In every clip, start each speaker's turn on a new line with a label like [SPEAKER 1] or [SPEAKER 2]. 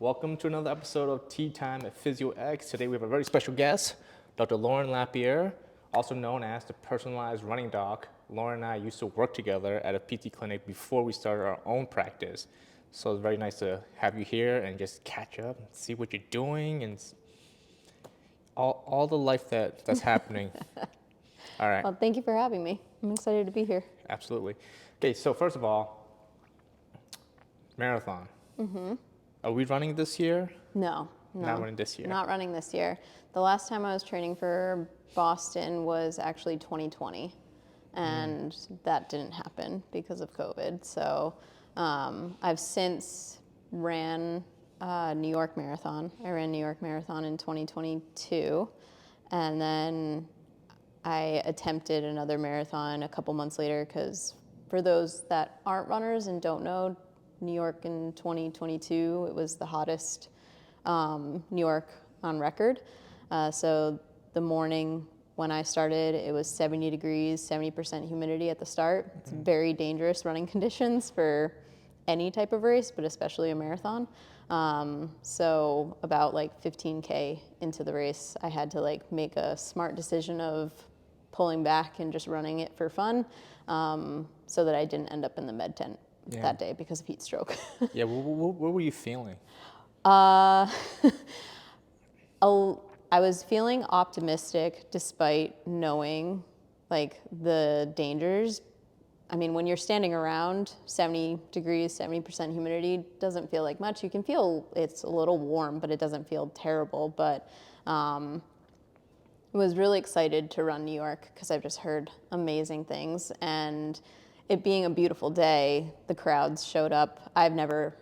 [SPEAKER 1] Welcome to another episode of Tea Time at PhysioX. Today we have a very special guest, Dr. LaPierre, also known as the personalized running doc. Lauren and I used to work together at a PT clinic before we started our own practice. So it's very nice to have you here and just catch up and see what you're doing and all the life that's happening. All right.
[SPEAKER 2] Well, thank you for having me. I'm excited to be here.
[SPEAKER 1] Absolutely. Okay, so first of all, marathon. Are we running this year?
[SPEAKER 2] No.
[SPEAKER 1] Not running this year.
[SPEAKER 2] Not running this year. The last time I was training for Boston was actually 2020, and that didn't happen because of COVID. So I've since ran New York Marathon. I ran New York Marathon in 2022, and then I attempted another marathon a couple months later because for those that aren't runners and don't know, New York in 2022, it was the hottest New York on record. So the morning when I started, it was 70 degrees, 70% humidity at the start. It's very dangerous running conditions for any type of race, but especially a marathon. So about like 15K into the race, I had to like make a smart decision of pulling back and just running it for fun, so that I didn't end up in the med tent that day because of heat stroke.
[SPEAKER 1] Yeah, what were you feeling?
[SPEAKER 2] I was feeling optimistic despite knowing like the dangers. I mean, when you're standing around 70 degrees, 70% humidity, doesn't feel like much. You can feel it's a little warm, but it doesn't feel terrible. But I was really excited to run New York because I've just heard amazing things. And it being a beautiful day, the crowds showed up. I've never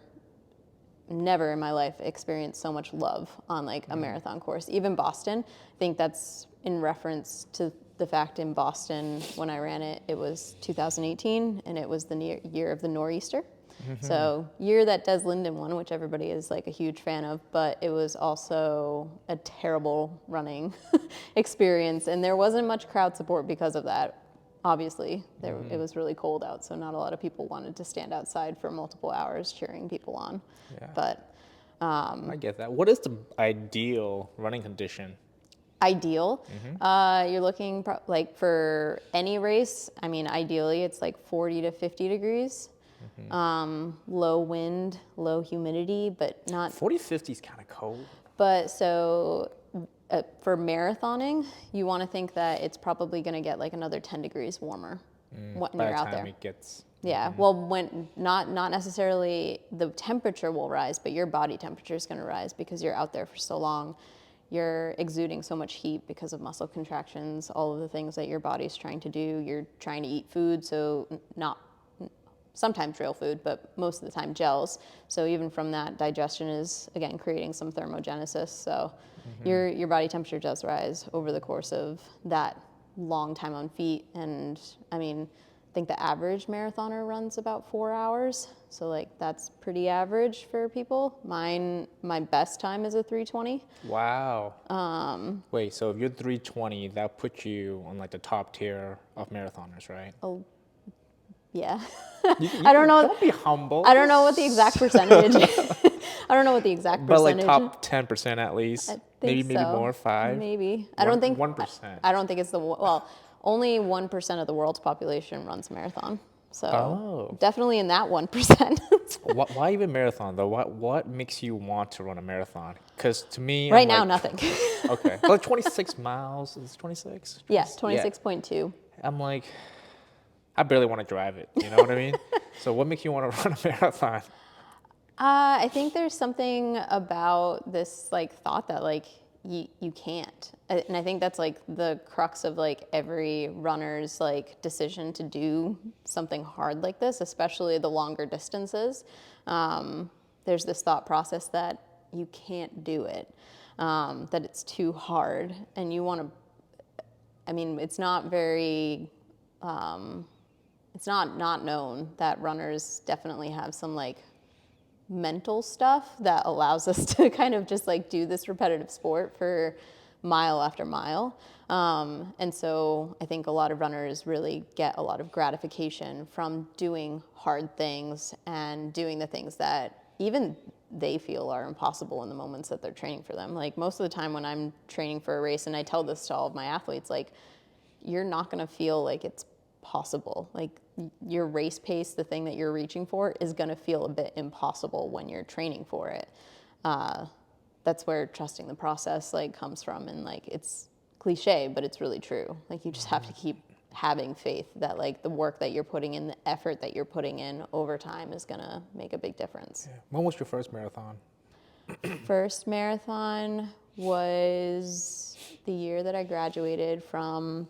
[SPEAKER 2] in my life experienced so much love on like a marathon course. Even Boston, I think that's in reference to the fact in Boston when I ran it, it was 2018 and it was the year of the nor'easter. So year that Des Linden won, which everybody is like a huge fan of, but it was also a terrible running experience. And there wasn't much crowd support because of that. Obviously, it was really cold out, so not a lot of people wanted to stand outside for multiple hours cheering people on.
[SPEAKER 1] Yeah.
[SPEAKER 2] But
[SPEAKER 1] I get that. What is the ideal running condition?
[SPEAKER 2] ideal, you're looking like for any race. I mean, ideally, it's like 40 to 50 degrees. Low wind, low humidity, but not
[SPEAKER 1] 40-50 is kind of cold.
[SPEAKER 2] But so for marathoning, you want to think that it's probably going to get like another 10 degrees warmer when
[SPEAKER 1] By
[SPEAKER 2] you're
[SPEAKER 1] the
[SPEAKER 2] out
[SPEAKER 1] time
[SPEAKER 2] there.
[SPEAKER 1] it gets.
[SPEAKER 2] Yeah, well, when not necessarily the temperature will rise, but your body temperature is going to rise because you're out there for so long. You're exuding so much heat because of muscle contractions, all of the things that your body's trying to do. You're trying to eat food, so not sometimes real food, but most of the time gels. So even from that, digestion is, again, creating some thermogenesis. So your body temperature does rise over the course of that long time on feet. And I mean, I think the average marathoner runs about 4 hours. So like that's pretty average for people. My best time is a 3:20.
[SPEAKER 1] Wow. Wait, so if you're 3:20, that puts you on like the top tier of marathoners, right?
[SPEAKER 2] Oh, yeah.
[SPEAKER 1] I don't know. Don't be humble.
[SPEAKER 2] I don't know what the exact percentage is. I don't know what the exact
[SPEAKER 1] But like
[SPEAKER 2] percentage.
[SPEAKER 1] top 10% at least.
[SPEAKER 2] I think
[SPEAKER 1] Maybe
[SPEAKER 2] so.
[SPEAKER 1] more, 5.
[SPEAKER 2] Maybe. I don't think
[SPEAKER 1] 1%.
[SPEAKER 2] I don't think it's only 1% of the world's population runs marathon. So definitely in that 1%.
[SPEAKER 1] Why even marathon though? What makes you want to run a marathon? Because to me,
[SPEAKER 2] Right now, nothing.
[SPEAKER 1] Okay, like 26 miles. Is it 26?
[SPEAKER 2] Yes, 26.2.
[SPEAKER 1] I'm like, I barely want to drive it. You know what I mean? So what makes you want to run a marathon?
[SPEAKER 2] I think there's something about this like thought that like you can't, and I think that's like the crux of like every runner's like decision to do something hard like this, especially the longer distances. There's this thought process that you can't do it, that it's too hard, and you want to. I mean, it's not very. It's not known that runners definitely have some like mental stuff that allows us to kind of just like do this repetitive sport for mile after mile. And so I think a lot of runners really get a lot of gratification from doing hard things and doing the things that even they feel are impossible in the moments that they're training for them. Like most of the time when I'm training for a race, and I tell this to all of my athletes, like you're not going to feel like it's possible. Like your race pace, the thing that you're reaching for, is going to feel a bit impossible when you're training for it. That's where trusting the process like comes from, and like it's cliche, but it's really true. Like you just have to keep having faith that like the work that you're putting in, the effort that you're putting in over time is going to make a big difference.
[SPEAKER 1] Yeah. When was your first marathon?
[SPEAKER 2] First marathon was the year that I graduated from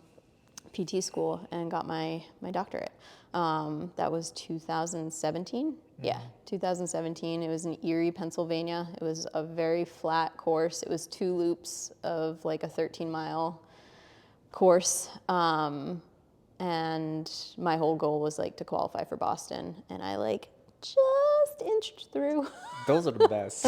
[SPEAKER 2] PT school and got my doctorate. That was 2017. Yeah, 2017. It was in Erie, Pennsylvania. It was a very flat course. It was 2 loops of like a 13-mile course. And my whole goal was like to qualify for Boston. And I like just inched through.
[SPEAKER 1] Those are the best.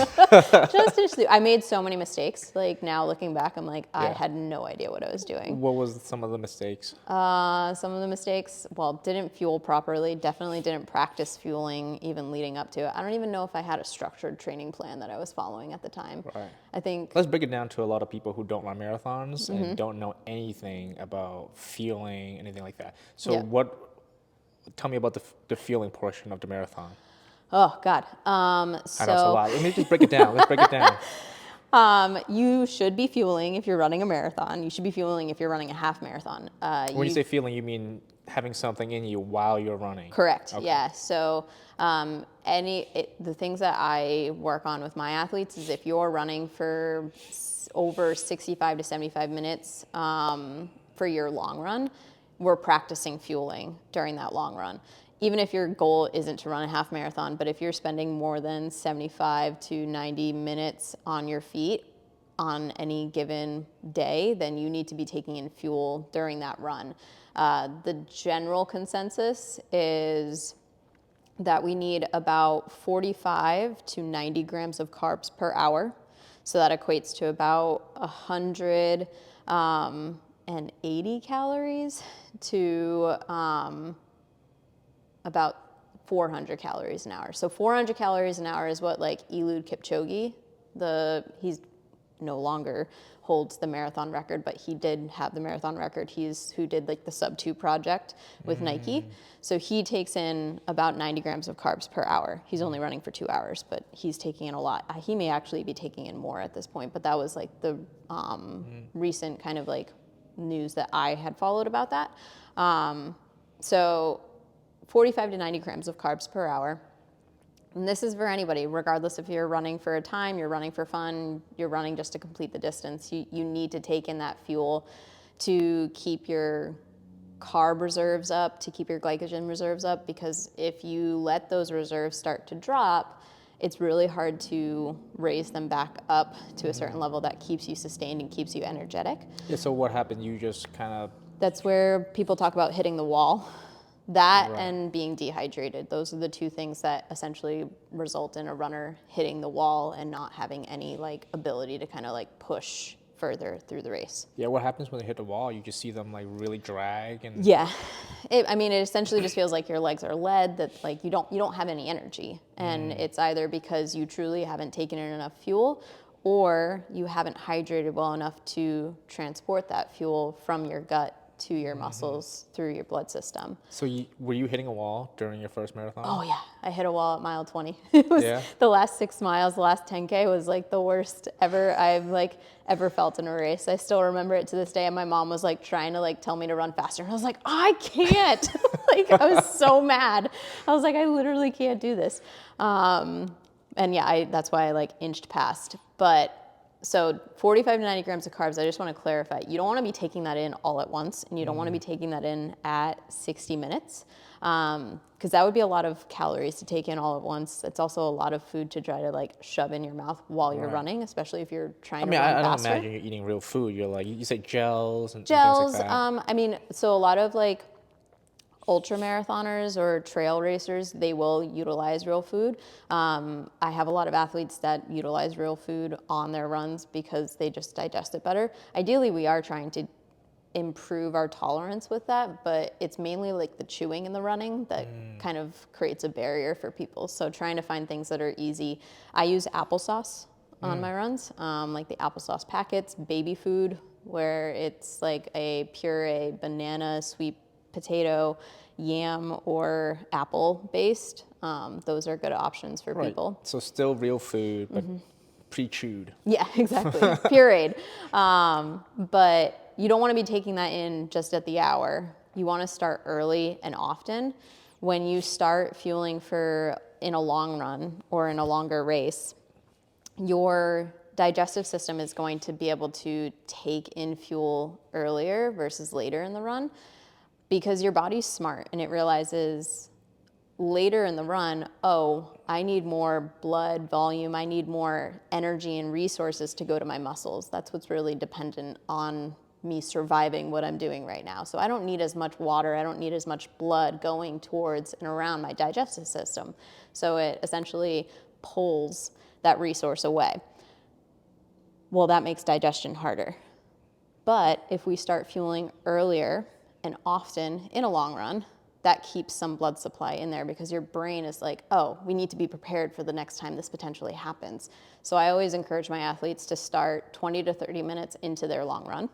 [SPEAKER 2] Just inched through. I made so many mistakes. Like now looking back, I'm like, I had no idea what I was doing.
[SPEAKER 1] What was some of the mistakes?
[SPEAKER 2] Some of the mistakes, well, didn't fuel properly. Definitely didn't practice fueling even leading up to it. I don't even know if I had a structured training plan that I was following at the time.
[SPEAKER 1] Right.
[SPEAKER 2] I think.
[SPEAKER 1] Let's break it down to a lot of people who don't run marathons and don't know anything about fueling, anything like that. So tell me about the fueling portion of the marathon.
[SPEAKER 2] Oh, God.
[SPEAKER 1] I know it's a lot. Let me just break it down. Let's break it down.
[SPEAKER 2] You should be fueling if you're running a marathon. You should be fueling if you're running a half marathon.
[SPEAKER 1] When you say fueling, you mean having something in you while you're running?
[SPEAKER 2] Correct.
[SPEAKER 1] Okay.
[SPEAKER 2] Yeah. So the things that I work on with my athletes is if you're running for over 65 to 75 minutes for your long run, we're practicing fueling during that long run. Even if your goal isn't to run a half marathon, but if you're spending more than 75 to 90 minutes on your feet on any given day, then you need to be taking in fuel during that run. The general consensus is that we need about 45 to 90 grams of carbs per hour. So that equates to about 180 calories to about 400 calories an hour. So 400 calories an hour is what like Eliud Kipchoge, he's no longer holds the marathon record, but he did have the marathon record. He's who did like the Sub 2 project with Nike. So he takes in about 90 grams of carbs per hour. He's only running for 2 hours, but he's taking in a lot. He may actually be taking in more at this point, but that was like the recent kind of like news that I had followed about that. So 45 to 90 grams of carbs per hour. And this is for anybody, regardless if you're running for a time, you're running for fun, you're running just to complete the distance. You need to take in that fuel to keep your carb reserves up, to keep your glycogen reserves up, because if you let those reserves start to drop, it's really hard to raise them back up to a certain level that keeps you sustained and keeps you energetic.
[SPEAKER 1] Yeah, so what happened? You just kind of...
[SPEAKER 2] That's where people talk about hitting the wall. That
[SPEAKER 1] Right.
[SPEAKER 2] and being dehydrated, those are the two things that essentially result in a runner hitting the wall and not having any like ability to kind of like push further through the race.
[SPEAKER 1] Yeah, what happens when they hit the wall? You just see them like really drag and...
[SPEAKER 2] Yeah, it essentially just feels like your legs are lead, that like you don't have any energy, and it's either because you truly haven't taken in enough fuel, or you haven't hydrated well enough to transport that fuel from your gut to your muscles through your blood system.
[SPEAKER 1] So were you hitting a wall during your first marathon?
[SPEAKER 2] Oh yeah, I hit a wall at mile 20. It was the last 6 miles, the last 10K was like the worst I've ever felt in a race. I still remember it to this day, and my mom was like trying to like tell me to run faster, and I was like, I can't. Like I was so mad. I was like, I literally can't do this. And yeah, that's why I like inched past. But so 45 to 90 grams of carbs, I just want to clarify. You don't want to be taking that in all at once, and you don't want to be taking that in at 60 minutes, because that would be a lot of calories to take in all at once. It's also a lot of food to try to like shove in your mouth while you're running, especially if you're trying to run faster.
[SPEAKER 1] I don't imagine you're eating real food. You're like, you say gels and things like that.
[SPEAKER 2] So a lot of like ultra marathoners or trail racers, they will utilize real food. I have a lot of athletes that utilize real food on their runs because they just digest it better. Ideally, we are trying to improve our tolerance with that, but it's mainly like the chewing and the running that kind of creates a barrier for people. So trying to find things that are easy. I use applesauce on my runs, like the applesauce packets, baby food, where it's like a puree, banana, sweet potato, yam, or apple based. Those are good options for people.
[SPEAKER 1] So still real food, but pre-chewed.
[SPEAKER 2] Yeah, exactly. Pureed. But you don't want to be taking that in just at the hour. You want to start early and often. When you start fueling in a long run or in a longer race, your digestive system is going to be able to take in fuel earlier versus later in the run, because your body's smart and it realizes later in the run, oh, I need more blood volume, I need more energy and resources to go to my muscles. That's what's really dependent on me surviving what I'm doing right now. So I don't need as much water, I don't need as much blood going towards and around my digestive system. So it essentially pulls that resource away. Well, that makes digestion harder. But if we start fueling earlier and often in a long run, that keeps some blood supply in there, because your brain is like, oh, we need to be prepared for the next time this potentially happens. So I always encourage my athletes to start 20 to 30 minutes into their long run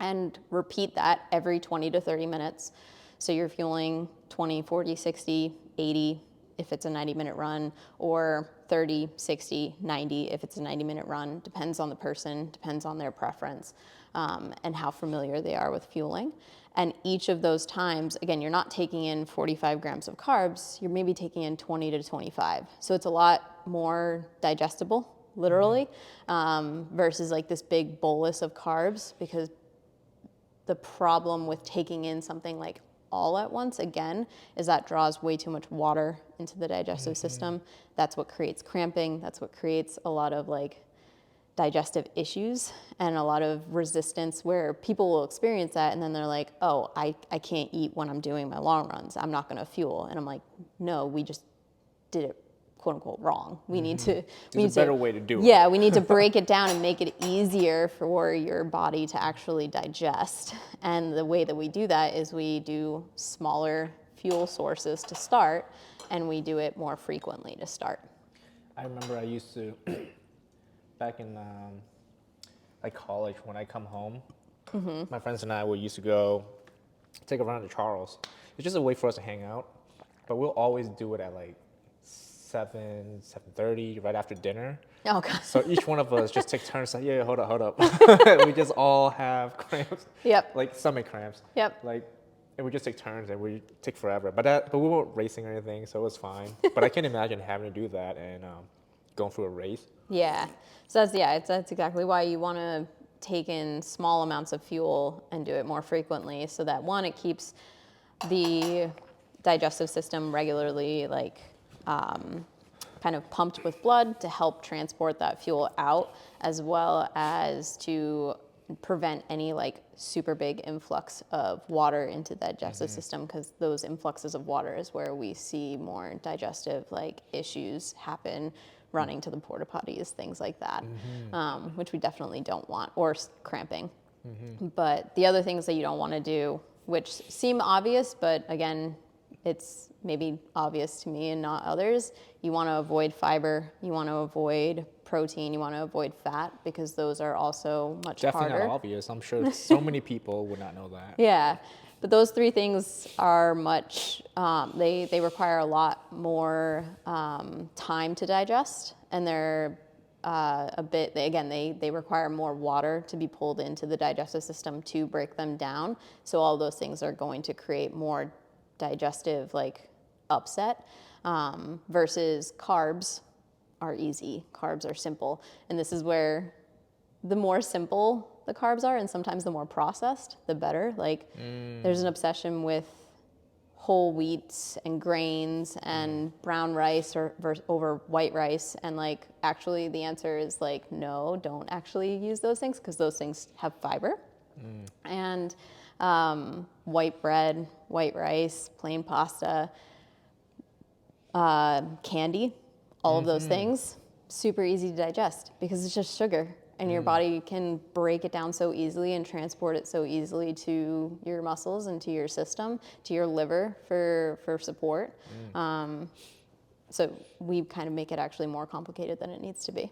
[SPEAKER 2] and repeat that every 20 to 30 minutes. So you're fueling 20, 40, 60, 80 if it's a 90-minute run, or 30, 60, 90 if it's a 90-minute run. Depends on the person, depends on their preference, and how familiar they are with fueling. And each of those times, again, you're not taking in 45 grams of carbs, you're maybe taking in 20 to 25. So it's a lot more digestible, literally, versus like this big bolus of carbs, because the problem with taking in something like all at once, again, is that draws way too much water into the digestive system. That's what creates cramping. That's what creates a lot of like digestive issues and a lot of resistance, where people will experience that and then they're like, oh, I can't eat when I'm doing my long runs, I'm not going to fuel. And I'm like, no, we just did it quote unquote wrong. We need to,
[SPEAKER 1] There's a better way to do it.
[SPEAKER 2] Yeah, we need to break it down and make it easier for your body to actually digest. And the way that we do that is we do smaller fuel sources to start, and we do it more frequently to start.
[SPEAKER 1] I remember I used to, back in like college, when I come home, my friends and I would used to go take a run to Charles. It's just a way for us to hang out, but we'll always do it at like 7:30, right after dinner.
[SPEAKER 2] Oh, God.
[SPEAKER 1] So each one of us just take turns like, yeah, hold up. We just all have cramps.
[SPEAKER 2] Yep.
[SPEAKER 1] Like stomach cramps.
[SPEAKER 2] Yep.
[SPEAKER 1] Like, and we just take turns and we take forever. But we weren't racing or anything, so it was fine. But I can't imagine having to do that and going through a race.
[SPEAKER 2] Yeah. So that's exactly why you want to take in small amounts of fuel and do it more frequently, so that one, it keeps the digestive system regularly kind of pumped with blood to help transport that fuel out, as well as to prevent any like super big influx of water into the digestive system, because those influxes of water is where we see more digestive like issues happen, running to the porta potties, things like that, which we definitely don't want, or cramping. But the other things that you don't want to do, which seem obvious, but again, it's maybe obvious to me and not others, you want to avoid fiber, you want to avoid protein, you want to avoid fat, because those are also much
[SPEAKER 1] Definitely
[SPEAKER 2] harder.
[SPEAKER 1] not obvious. I'm sure so many people would not know that.
[SPEAKER 2] Yeah, but those three things are much, they require a lot more time to digest, and they're they require more water to be pulled into the digestive system to break them down. So all those things are going to create more digestive like upset, versus carbs are easy. Carbs are simple. And this is where the more simple the carbs are, and sometimes the more processed, the better. Like there's an obsession with whole wheats and grains and brown rice over white rice. And like, actually the answer is like, no, don't actually use those things, because those things have fiber. And white bread, white rice, plain pasta, candy, all of those things, super easy to digest, because it's just sugar. and your body can break it down so easily and transport it so easily to your muscles and to your system, to your liver for support. So we kind of make it actually more complicated than it needs to be.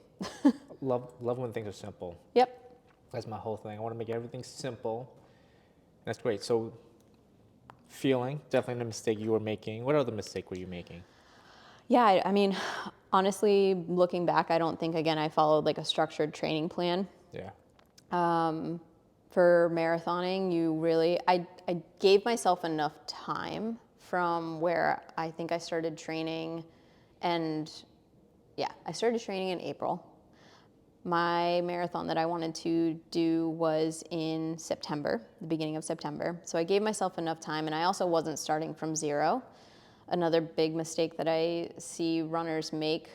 [SPEAKER 1] Love when things are simple.
[SPEAKER 2] Yep.
[SPEAKER 1] That's my whole thing. I want to make everything simple. That's great. So feeling, definitely the mistake you were making. What other mistake were you making?
[SPEAKER 2] Yeah, I mean, honestly, looking back, I don't think, again, I followed like a structured training plan.
[SPEAKER 1] Yeah.
[SPEAKER 2] For marathoning, I gave myself enough time from where I think I started training. And yeah, I started training in April. My marathon that I wanted to do was in September, the beginning of September. So I gave myself enough time, and I also wasn't starting from zero. Another big mistake that I see runners make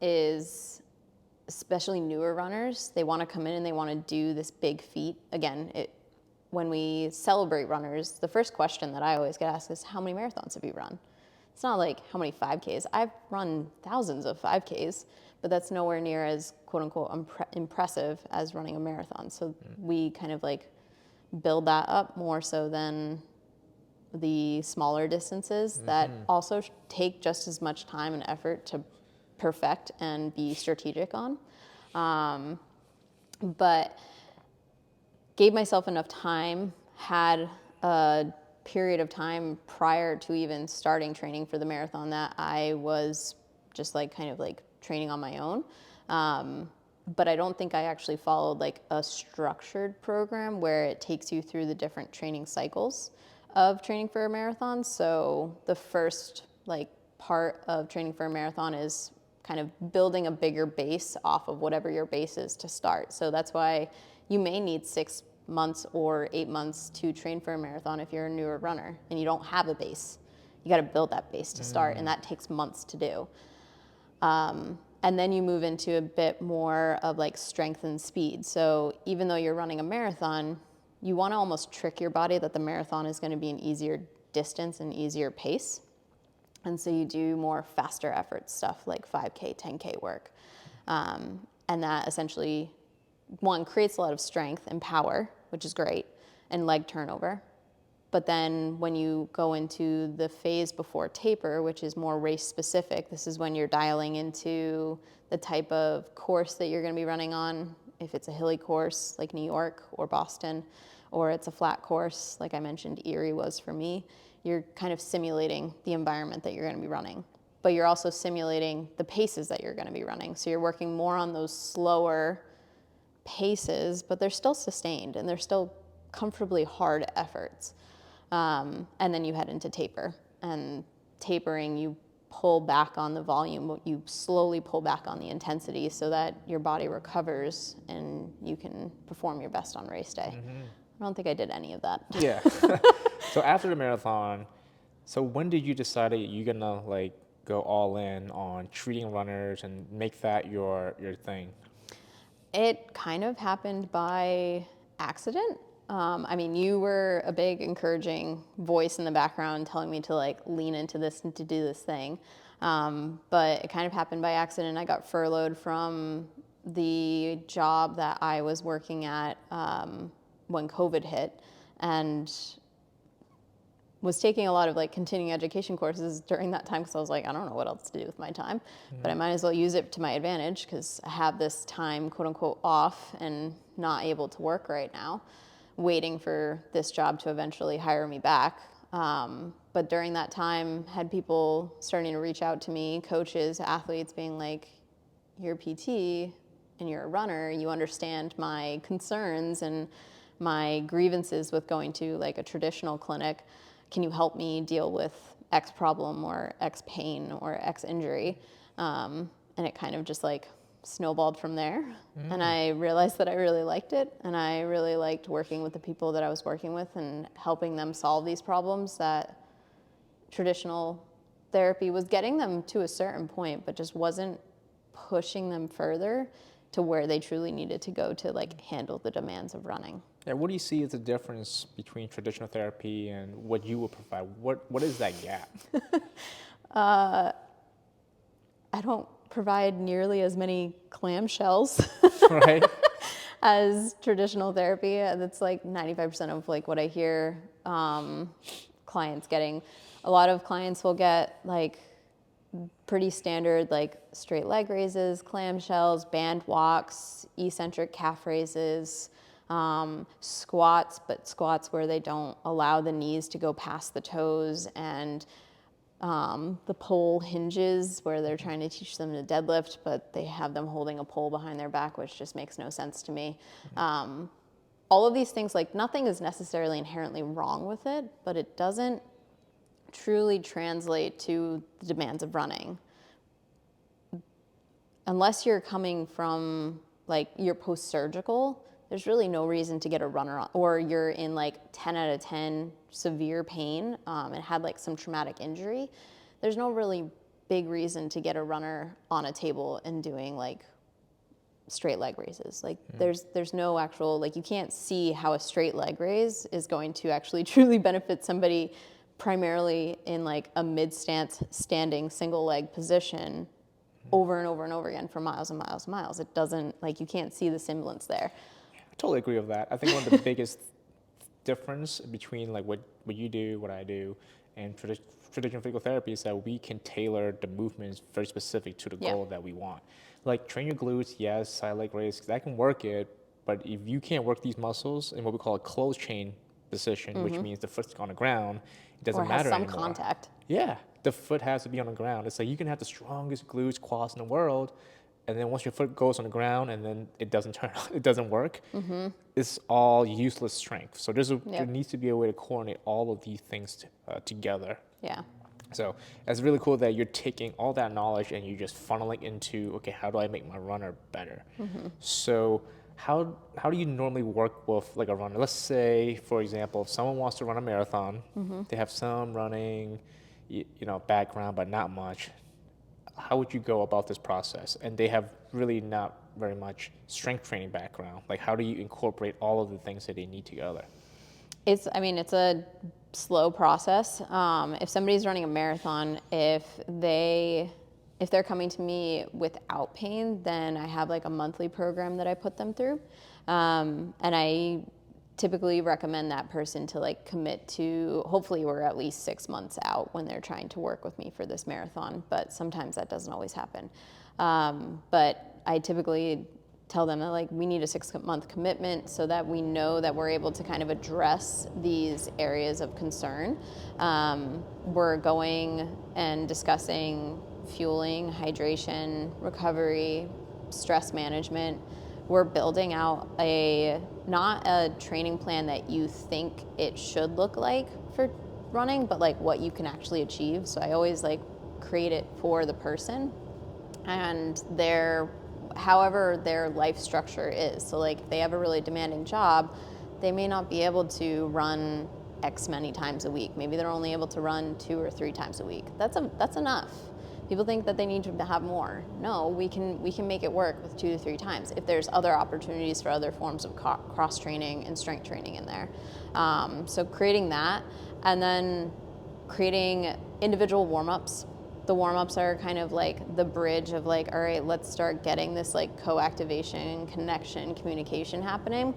[SPEAKER 2] is, especially newer runners, they want to come in and they want to do this big feat. Again, when we celebrate runners, the first question that I always get asked is, how many marathons have you run? It's not like how many 5Ks. I've run thousands of 5Ks, but that's nowhere near as quote unquote impressive as running a marathon. So we kind of like build that up more so than the smaller distances that also take just as much time and effort to perfect and be strategic on. But gave myself enough time, had a period of time prior to even starting training for the marathon that I was just like kind of like training on my own. But I don't think I actually followed like a structured program where it takes you through the different training cycles of training for a marathon. So the first like part of training for a marathon is kind of building a bigger base off of whatever your base is to start. So that's why you may need 6 months or 8 months to train for a marathon if you're a newer runner and you don't have a base. You got to build that base to start, and that takes months to do. And then you move into a bit more of like strength and speed. So even though you're running a marathon, you want to almost trick your body that the marathon is going to be an easier distance and easier pace. And so you do more faster effort stuff like 5K, 10K work. And that essentially, one, creates a lot of strength and power, which is great, and leg turnover. But then when you go into the phase before taper, which is more race specific, this is when you're dialing into the type of course that you're going to be running on. If it's a hilly course like New York or Boston, or it's a flat course like I mentioned Erie was for me, you're kind of simulating the environment that you're going to be running. But you're also simulating the paces that you're going to be running. So you're working more on those slower paces, but they're still sustained and they're still comfortably hard efforts. And then you head into taper. And tapering, you pull back on the volume, you slowly pull back on the intensity so that your body recovers and you can perform your best on race day. I don't think I did any of that.
[SPEAKER 1] Yeah. So after the marathon, so when did you decide that you're gonna like go all in on treating runners and make that your thing?
[SPEAKER 2] It kind of happened by accident. I mean, you were a big encouraging voice in the background telling me to like lean into this and to do this thing. But it kind of happened by accident. I got furloughed from the job that I was working at when COVID hit, and was taking a lot of like continuing education courses during that time because I was like, I don't know what else to do with my time, but I might as well use it to my advantage because I have this time, quote unquote, off and not able to work right now, waiting for this job to eventually hire me back. But during that time, had people starting to reach out to me, coaches, athletes being like, you're a PT and you're a runner, you understand my concerns and my grievances with going to like a traditional clinic. Can you help me deal with X problem or X pain or X injury? And it kind of just like snowballed from there. And I realized that I really liked it. And I really liked working with the people that I was working with and helping them solve these problems that traditional therapy was getting them to a certain point, but just wasn't pushing them further to where they truly needed to go to like handle the demands of running.
[SPEAKER 1] Yeah, what do you see as the difference between traditional therapy and what you would provide? What is that gap?
[SPEAKER 2] I don't provide nearly as many clamshells
[SPEAKER 1] Right?
[SPEAKER 2] as traditional therapy. That's like 95% of like what I hear clients getting. A lot of clients will get like pretty standard like straight leg raises, clamshells, band walks, eccentric calf raises, squats, but squats where they don't allow the knees to go past the toes, and the pole hinges where they're trying to teach them to deadlift, but they have them holding a pole behind their back, which just makes no sense to me. All of these things, like nothing is necessarily inherently wrong with it, but it doesn't truly translate to the demands of running. Unless you're coming from like you're post-surgical, there's really no reason to get a runner on, or you're in like 10 out of 10 severe pain and had like some traumatic injury. There's no really big reason to get a runner on a table and doing like straight leg raises. Like there's no actual, like you can't see how a straight leg raise is going to actually truly benefit somebody primarily in like a mid-stance standing single leg position over and over and over again for miles and miles and miles. It doesn't, like you can't see the semblance there.
[SPEAKER 1] I totally agree with that. I think one of the biggest difference between like what you do, what I do, and traditional physical therapy is that we can tailor the movements very specific to the goal that we want. Like train your glutes, yes, side leg raise, that can work it, but if you can't work these muscles in what we call a closed chain position, which means the foot's on the ground, it doesn't matter anymore.
[SPEAKER 2] Or has some contact.
[SPEAKER 1] Yeah, the foot has to be on the ground. It's like you can have the strongest glutes, quads in the world, and then once your foot goes on the ground and then it doesn't it doesn't work, it's all useless strength. So there needs to be a way to coordinate all of these things together.
[SPEAKER 2] Yeah.
[SPEAKER 1] So it's really cool that you're taking all that knowledge and you're just funneling into, okay, how do I make my runner better? So how do you normally work with like a runner? Let's say, for example, if someone wants to run a marathon, they have some running, background, but not much. How would you go about this process? And they have really not very much strength training background. Like, how do you incorporate all of the things that they need together?
[SPEAKER 2] It's a slow process. If somebody's running a marathon, if they're coming to me without pain, then I have like a monthly program that I put them through. And I typically recommend that person to like commit to, hopefully we're at least 6 months out when they're trying to work with me for this marathon, but sometimes that doesn't always happen. But I typically tell them that like we need a 6-month commitment so that we know that we're able to kind of address these areas of concern. We're going and discussing fueling, hydration, recovery, stress management. We're building out not a training plan that you think it should look like for running, but like what you can actually achieve. So I always like create it for the person and however their life structure is. So like if they have a really demanding job, they may not be able to run X many times a week. Maybe they're only able to run 2 or 3 times a week. That's enough. People think that they need to have more. No, we can make it work with 2 to 3 times if there's other opportunities for other forms of cross training and strength training in there. So creating that, and then creating individual warm-ups. The warm-ups are kind of like the bridge of like, all right, let's start getting this like co-activation, connection, communication happening.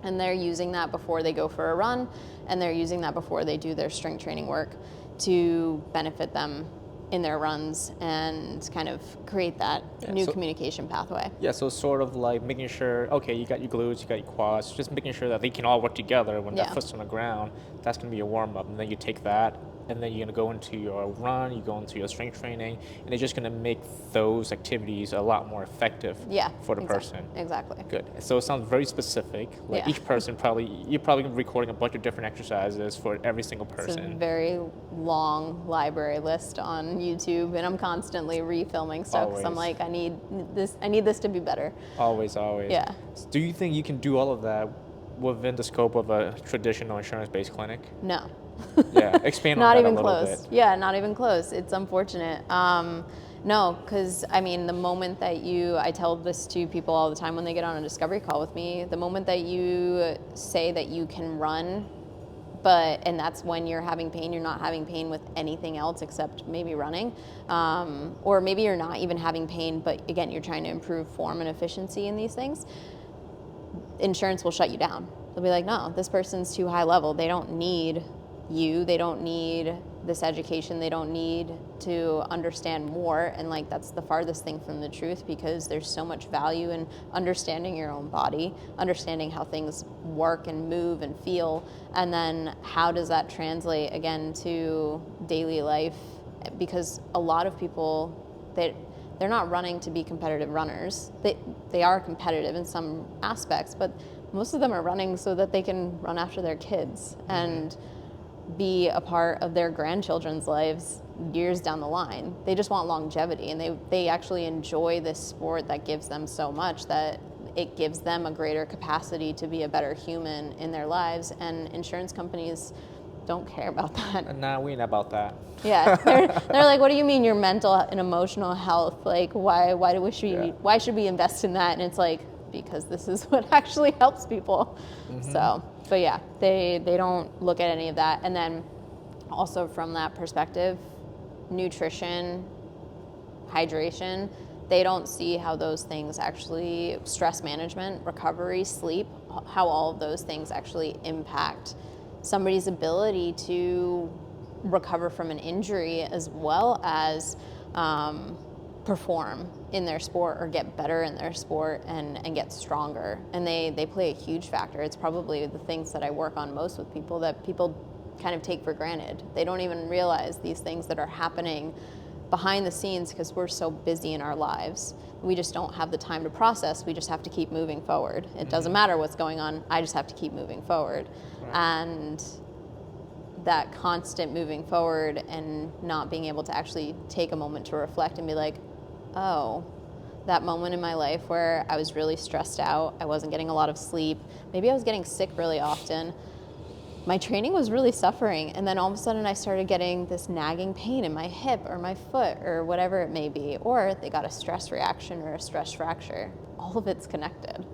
[SPEAKER 2] And they're using that before they go for a run, and they're using that before they do their strength training work to benefit them in their runs and kind of create that new communication pathway.
[SPEAKER 1] Yeah, so sort of like making sure, okay, you got your glutes, you got your quads, just making sure that they can all work together when that foot's on the ground. That's going to be a warm-up, and then you take that, and then you're going to go into your run, you go into your strength training, and it's just going to make those activities a lot more effective for the person.
[SPEAKER 2] Exactly.
[SPEAKER 1] Good. So it sounds very specific. Like each person you're probably recording a bunch of different exercises for every single person.
[SPEAKER 2] It's a very long library list on YouTube, and I'm constantly refilming stuff because I'm like, I need this to be better.
[SPEAKER 1] Always.
[SPEAKER 2] Yeah.
[SPEAKER 1] Do you think you can do all of that within the scope of a traditional insurance-based clinic?
[SPEAKER 2] No.
[SPEAKER 1] Yeah, expand on that a little bit.
[SPEAKER 2] Not even close. Yeah, not even close. It's unfortunate. No, because I mean, the moment that I tell this to people all the time when they get on a discovery call with me, the moment that you say that you can run and that's when you're having pain. You're not having pain with anything else except maybe running, or maybe you're not even having pain, but again, you're trying to improve form and efficiency in these things. Insurance will shut you down. They'll be like, no, this person's too high level. They don't need you. They don't need this education. They don't need to understand more. And like, that's the farthest thing from the truth, because there's so much value in understanding your own body, understanding how things work and move and feel. And then how does that translate again to daily life? Because a lot of people, they're not running to be competitive runners. They are competitive in some aspects, but most of them are running so that they can run after their kids and be a part of their grandchildren's lives years down the line. They just want longevity, and they actually enjoy this sport that gives them so much that it gives them a greater capacity to be a better human in their lives, and insurance companies don't care about that.
[SPEAKER 1] Nah, we ain't about that.
[SPEAKER 2] Yeah, they're like, what do you mean your mental and emotional health? Like, why should we invest in that? And it's like, because this is what actually helps people. So, but yeah, they don't look at any of that. And then also from that perspective, nutrition, hydration, they don't see how those things actually, stress management, recovery, sleep, how all of those things actually impact somebody's ability to recover from an injury, as well as perform in their sport or get better in their sport and get stronger. And they play a huge factor. It's probably the things that I work on most with people that people kind of take for granted. They don't even realize these things that are happening behind the scenes because we're so busy in our lives. We just don't have the time to process. We just have to keep moving forward. It doesn't matter what's going on. I just have to keep moving forward. Right. And that constant moving forward and not being able to actually take a moment to reflect and be like, oh, that moment in my life where I was really stressed out, I wasn't getting a lot of sleep, maybe I was getting sick really often, my training was really suffering, and then all of a sudden I started getting this nagging pain in my hip or my foot or whatever it may be, or they got a stress reaction or a stress fracture. All of it's connected.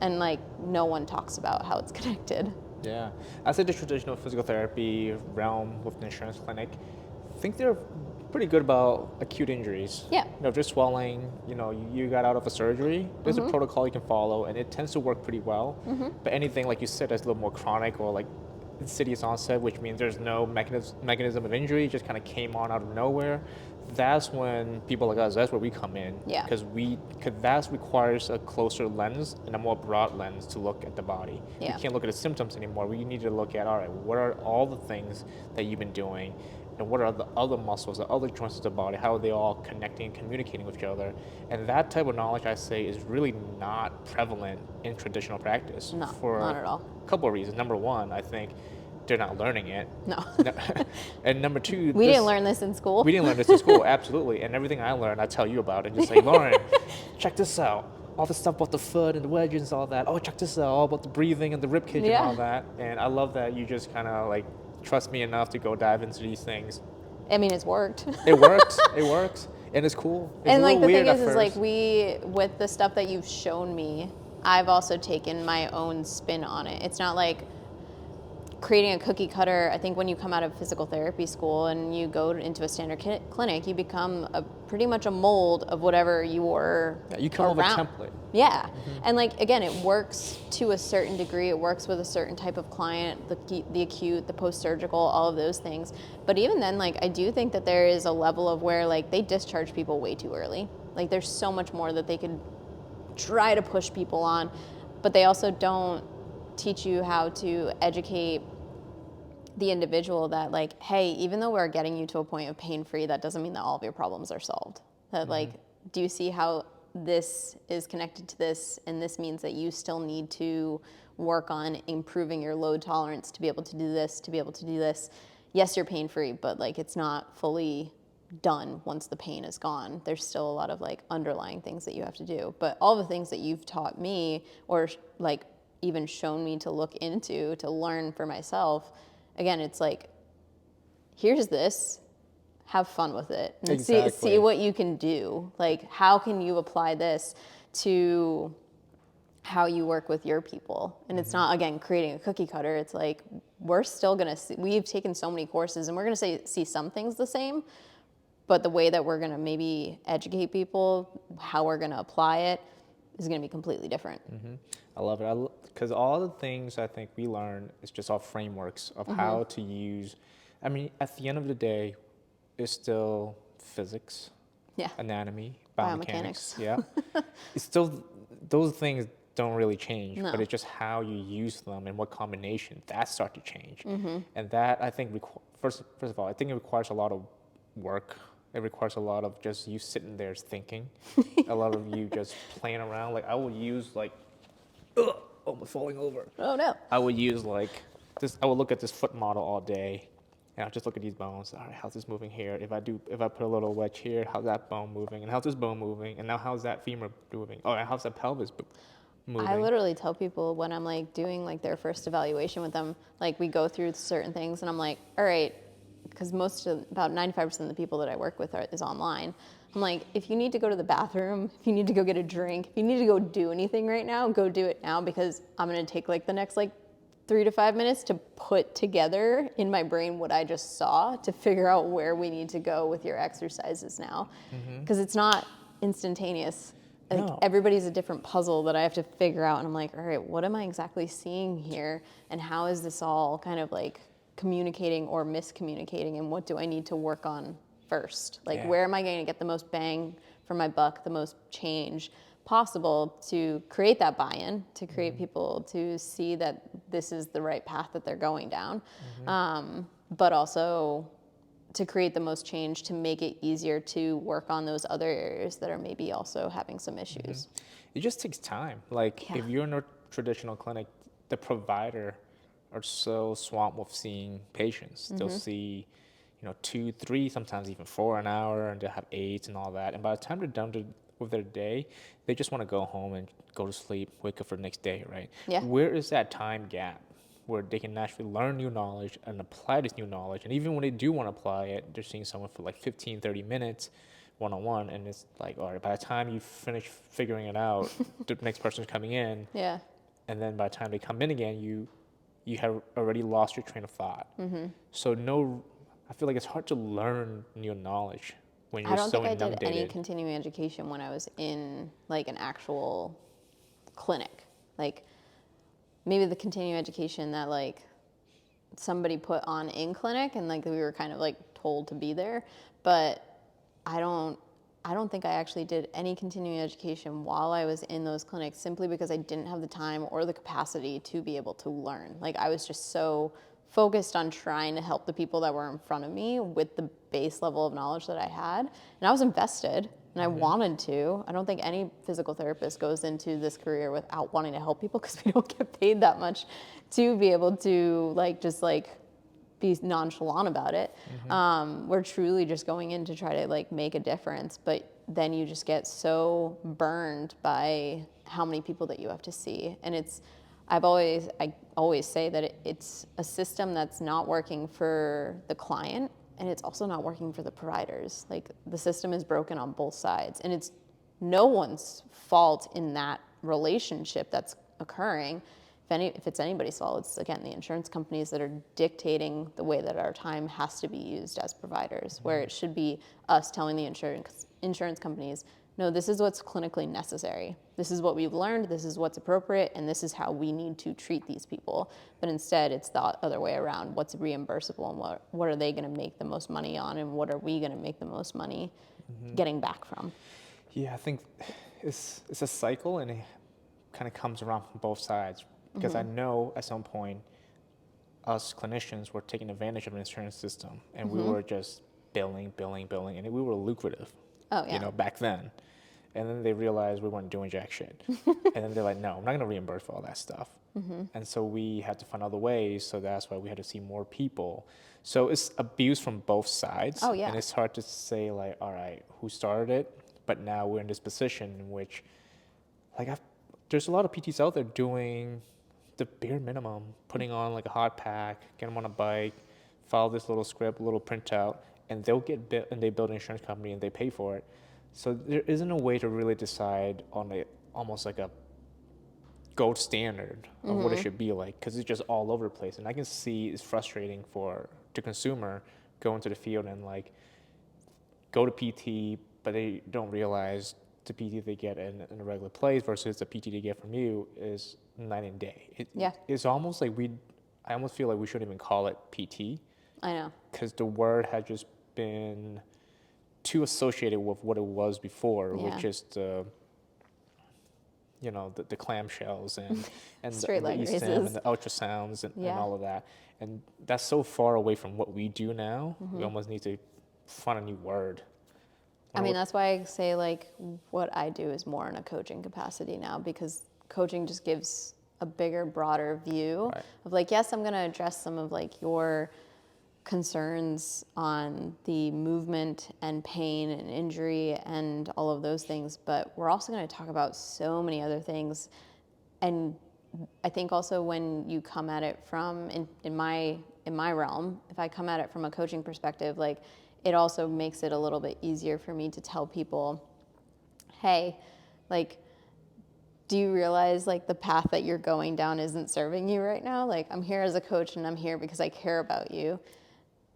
[SPEAKER 2] And like, no one talks about how it's connected.
[SPEAKER 1] Yeah, I say the traditional physical therapy realm with an insurance clinic, I think they're pretty good about acute injuries.
[SPEAKER 2] Yeah.
[SPEAKER 1] You know, if you're swelling, you know, you got out of a surgery, there's a protocol you can follow, and it tends to work pretty well. But anything, like you said, that's a little more chronic or like insidious onset, which means there's no mechanism of injury, just kind of came on out of nowhere, that's when people like us, that's where we come in.
[SPEAKER 2] Yeah.
[SPEAKER 1] Because that requires a closer lens and a more broad lens to look at the body.
[SPEAKER 2] Yeah.
[SPEAKER 1] You can't look at the symptoms anymore. We need to look at, all right, what are all the things that you've been doing, and what are the other muscles, the other joints of the body, how are they all connecting and communicating with each other? And that type of knowledge, I say, is really not prevalent in traditional practice.
[SPEAKER 2] No,
[SPEAKER 1] for
[SPEAKER 2] not at all.
[SPEAKER 1] A couple of reasons. Number one, I think they're not learning it.
[SPEAKER 2] No.
[SPEAKER 1] And number two,
[SPEAKER 2] we didn't learn this in school.
[SPEAKER 1] We didn't learn this in school, absolutely. And everything I learned, I tell you about and just say, Lauren, check this out. All the stuff about the foot and the wedges and all that. Oh, check this out. All about the breathing and the rib cage and all that. And I love that you just kind of like trust me enough to go dive into these things.
[SPEAKER 2] I mean, it's worked.
[SPEAKER 1] It works. It works. And it's cool. It's
[SPEAKER 2] and like the thing
[SPEAKER 1] is
[SPEAKER 2] like with the stuff that you've shown me, I've also taken my own spin on it. It's not like creating a cookie cutter. I think when you come out of physical therapy school and you go into a standard clinic, you become pretty much a mold of whatever you were.
[SPEAKER 1] Yeah, you come with a template.
[SPEAKER 2] Yeah. And like, again, it works to a certain degree. It works with a certain type of client, the acute, the post-surgical, all of those things. But even then, like, I do think that there is a level of where like they discharge people way too early. Like there's so much more that they could try to push people on, but they also don't teach you how to educate the individual that like, hey, even though we're getting you to a point of pain-free, that doesn't mean that all of your problems are solved. That like, do you see how this is connected to this, and this means that you still need to work on improving your load tolerance to be able to do this, to be able to do this. Yes, you're pain-free, but like it's not fully done once the pain is gone. There's still a lot of like underlying things that you have to do. But all the things that you've taught me, or like even shown me to look into, to learn for myself, again, it's like, here's this, have fun with it, and see what you can do. Like, how can you apply this to how you work with your people. And it's not, again, creating a cookie cutter. It's like, we're still going to see, we've taken so many courses and we're going to see some things the same, but the way that we're going to maybe educate people, how we're going to apply it is going to be completely different.
[SPEAKER 1] I love it. Because all the things I think we learn is just all frameworks of how to use. I mean, at the end of the day, it's still physics,
[SPEAKER 2] Yeah.
[SPEAKER 1] anatomy,
[SPEAKER 2] Biomechanics.
[SPEAKER 1] biomechanics. Yeah. It's still, those things don't really change,
[SPEAKER 2] No.
[SPEAKER 1] but it's just how you use them and what combination that start to change. And that I think, first of all, I think it requires a lot of work. It requires a lot of just you sitting there thinking, a lot of you just playing around. Like I would use like, almost falling over.
[SPEAKER 2] Oh, no.
[SPEAKER 1] I would use like this. I would look at this foot model all day, and I'll just look at these bones. All right, how's this moving here? If I put a little wedge here, how's that bone moving? And how's this bone moving? And now how's that femur moving? Oh, and how's that pelvis moving?
[SPEAKER 2] I literally tell people when I'm like doing like their first evaluation with them, like we go through certain things and I'm like, all right, because about 95% of the people that I work with is online. I'm like, if you need to go to the bathroom, if you need to go get a drink, if you need to go do anything right now, go do it now, because I'm going to take like the next like 3 to 5 minutes to put together in my brain what I just saw to figure out where we need to go with your exercises now. Because it's not instantaneous. Like
[SPEAKER 1] No.
[SPEAKER 2] everybody's a different puzzle that I have to figure out. And I'm like, all right, what am I exactly seeing here? And how is this all kind of like communicating or miscommunicating? And what do I need to work on first? Like,
[SPEAKER 1] Yeah.
[SPEAKER 2] where am I going to get the most bang for my buck, the most change possible to create that buy-in, to create people to see that this is the right path that they're going down, but also to create the most change to make it easier to work on those other areas that are maybe also having some issues.
[SPEAKER 1] It just takes time. Like
[SPEAKER 2] Yeah.
[SPEAKER 1] if you're in a traditional clinic, the provider are so swamped with seeing patients. They'll see, 2, 3, sometimes even 4 an hour, and they'll have 8 and all that. And by the time they're done with their day, they just want to go home and go to sleep, wake up for the next day, right?
[SPEAKER 2] Yeah.
[SPEAKER 1] Where is that time gap where they can actually learn new knowledge and apply this new knowledge? And even when they do want to apply it, they're seeing someone for like 15, 30 minutes one-on-one, and it's like, all right, by the time you finish figuring it out, the next person's coming in,
[SPEAKER 2] Yeah.
[SPEAKER 1] and then by the time they come in again, you have already lost your train of thought. So I feel like it's hard to learn new knowledge when
[SPEAKER 2] I
[SPEAKER 1] you're
[SPEAKER 2] don't
[SPEAKER 1] so
[SPEAKER 2] think I did
[SPEAKER 1] inundated.
[SPEAKER 2] any continuing education when I was in like an actual clinic. Like maybe the continuing education that like somebody put on in clinic and like we were kind of like told to be there, but I don't think I actually did any continuing education while I was in those clinics, simply because I didn't have the time or the capacity to be able to learn. Like I was just so focused on trying to help the people that were in front of me with the base level of knowledge that I had. And I was invested and I wanted to. I don't think any physical therapist goes into this career without wanting to help people, because we don't get paid that much to be able to like just like be nonchalant about it. We're truly just going in to try to like make a difference, but then you just get so burned by how many people that you have to see. And I always say that it's a system that's not working for the client, and it's also not working for the providers. Like the system is broken on both sides, and it's no one's fault in that relationship that's occurring. If it's anybody's fault, it's again the insurance companies that are dictating the way that our time has to be used as providers, where it should be us telling the insurance companies, no, this is what's clinically necessary. This is what we've learned, this is what's appropriate, and this is how we need to treat these people. But instead, it's the other way around. What's reimbursable and what are they going to make the most money on, and what are we going to make the most money getting back from?
[SPEAKER 1] Yeah, I think it's a cycle, and it kind of comes around from both sides. Because I know at some point, us clinicians were taking advantage of an insurance system, and we were just billing, and we were lucrative.
[SPEAKER 2] Oh, yeah.
[SPEAKER 1] Back then. And then they realized we weren't doing jack shit. And then they're like, no, I'm not going to reimburse for all that stuff. And so we had to find other ways. So that's why we had to see more people. So it's abuse from both sides.
[SPEAKER 2] Oh, yeah.
[SPEAKER 1] And it's hard to say, like, all right, who started it? But now we're in this position in which, like, there's a lot of PTs out there doing the bare minimum, putting on like a hot pack, get them on a bike, follow this little script, little printout, and they'll get bit, and they build an insurance company and they pay for it. So there isn't a way to really decide on almost like a gold standard of what it should be like, because it's just all over the place. And I can see it's frustrating for the consumer going to the field and like go to PT, but they don't realize the PT they get in a regular place versus the PT they get from you is night and day. It's almost like I almost feel like we shouldn't even call it PT.
[SPEAKER 2] I know.
[SPEAKER 1] Because the word had just been too associated with what it was before, which is the clamshells and
[SPEAKER 2] Straight
[SPEAKER 1] the
[SPEAKER 2] leg
[SPEAKER 1] ECM
[SPEAKER 2] raises.
[SPEAKER 1] and the ultrasounds and all of that. And that's so far away from what we do now. We almost need to find a new word.
[SPEAKER 2] I mean, that's why I say like what I do is more in a coaching capacity now, because coaching just gives a bigger, broader view of like, yes, I'm going to address some of like your concerns on the movement and pain and injury and all of those things, but we're also going to talk about so many other things. And I think also when you come at it from in my realm, if I come at it from a coaching perspective, like it also makes it a little bit easier for me to tell people, hey, like, do you realize like the path that you're going down isn't serving you right now? Like, I'm here as a coach and I'm here because I care about you.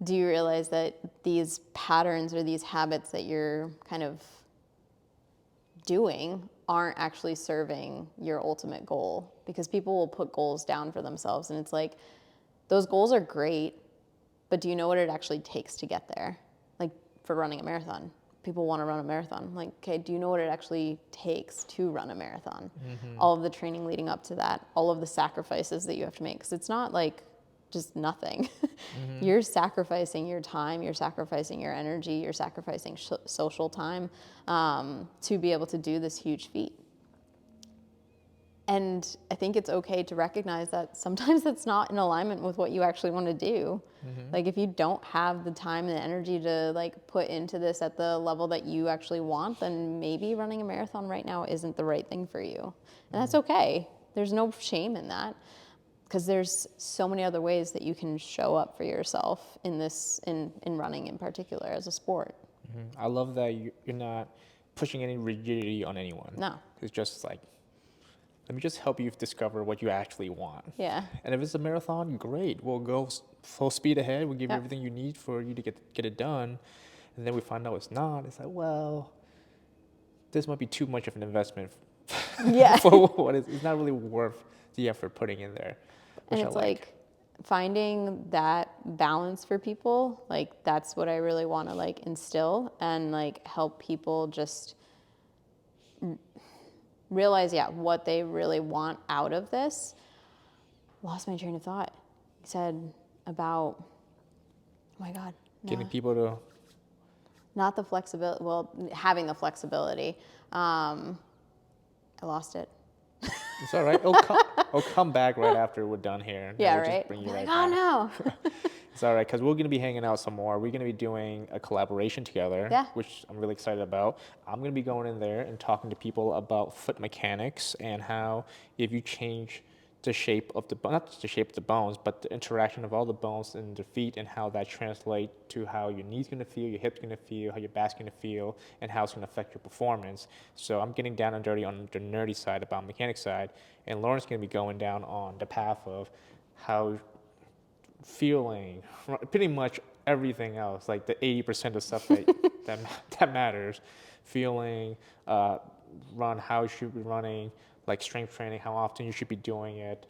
[SPEAKER 2] Do you realize that these patterns or these habits that you're kind of doing aren't actually serving your ultimate goal? Because people will put goals down for themselves and it's like, those goals are great, but do you know what it actually takes to get there? Like for running a marathon, people want to run a marathon. Like, okay, do you know what it actually takes to run a marathon? All of the training leading up to that, all of the sacrifices that you have to make. Because it's not like just nothing. You're sacrificing your time, you're sacrificing your energy, you're sacrificing social time to be able to do this huge feat. And I think it's okay to recognize that sometimes that's not in alignment with what you actually want to do. Like if you don't have the time and the energy to like put into this at the level that you actually want, then maybe running a marathon right now isn't the right thing for you. And that's okay. There's no shame in that, because there's so many other ways that you can show up for yourself in this, in running in particular as a sport.
[SPEAKER 1] I love that you're not pushing any rigidity on anyone.
[SPEAKER 2] No.
[SPEAKER 1] It's just like, let me just help you discover what you actually want.
[SPEAKER 2] Yeah.
[SPEAKER 1] And if it's a marathon, great. We'll go full speed ahead. We'll give you everything you need for you to get it done. And then we find out it's not. It's like, well, this might be too much of an investment for what it's not really worth the effort putting in there.
[SPEAKER 2] And it's like finding that balance for people. Like that's what I really want to like instill and like help people just realize, what they really want out of this. Lost my train of thought. You said about, oh my God.
[SPEAKER 1] Getting people to...
[SPEAKER 2] Not the flexibility, well, having the flexibility. I lost it.
[SPEAKER 1] It's all right. It'll come back right after we're done here.
[SPEAKER 2] Yeah,
[SPEAKER 1] we'll
[SPEAKER 2] right?
[SPEAKER 1] Just bring you right
[SPEAKER 2] like, oh
[SPEAKER 1] back.
[SPEAKER 2] no.
[SPEAKER 1] It's all right, because we're going to be hanging out some more. We're going to be doing a collaboration together, which I'm really excited about. I'm going to be going in there and talking to people about foot mechanics and how if you change the shape of the not just the shape of the bones, but the interaction of all the bones in the feet and how that translates to how your knee's going to feel, your hip's going to feel, how your back's going to feel, and how it's going to affect your performance. So I'm getting down and dirty on the nerdy side, about mechanics side, and Lauren's going to be going down on the path of how feeling, pretty much everything else, like the 80% of stuff that matters, feeling, run, how you should be running, like strength training, how often you should be doing it.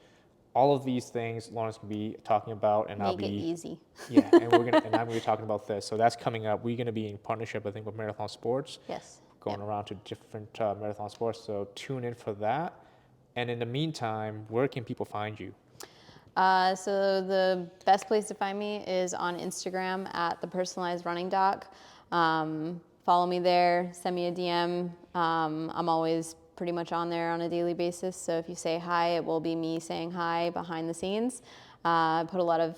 [SPEAKER 1] All of these things Lauren's gonna be talking about, and
[SPEAKER 2] Make it easy.
[SPEAKER 1] And I'm gonna be talking about this. So that's coming up. We're gonna be in partnership, I think, with Marathon Sports.
[SPEAKER 2] Yes.
[SPEAKER 1] Going around to different marathon sports. So tune in for that. And in the meantime, where can people find you?
[SPEAKER 2] So the best place to find me is on Instagram at the personalized running doc. Follow me there, send me a DM. I'm always pretty much on there on a daily basis. So if you say hi, it will be me saying hi behind the scenes. I put a lot of,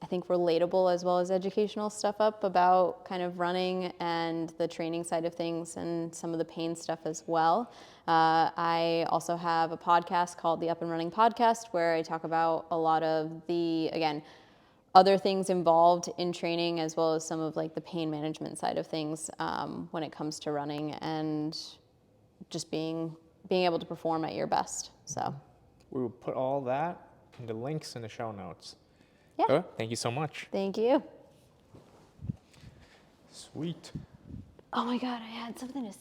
[SPEAKER 2] I think, relatable as well as educational stuff up about kind of running and the training side of things and some of the pain stuff as well. I also have a podcast called the Up and Running Podcast, where I talk about a lot of the, again, other things involved in training, as well as some of like the pain management side of things when it comes to running and just being able to perform at your best. So,
[SPEAKER 1] We will put all that in the links in the show notes.
[SPEAKER 2] yeah.
[SPEAKER 1] Okay, thank you so much.
[SPEAKER 2] Thank you.
[SPEAKER 1] Sweet.
[SPEAKER 2] Oh my God, I had something to say.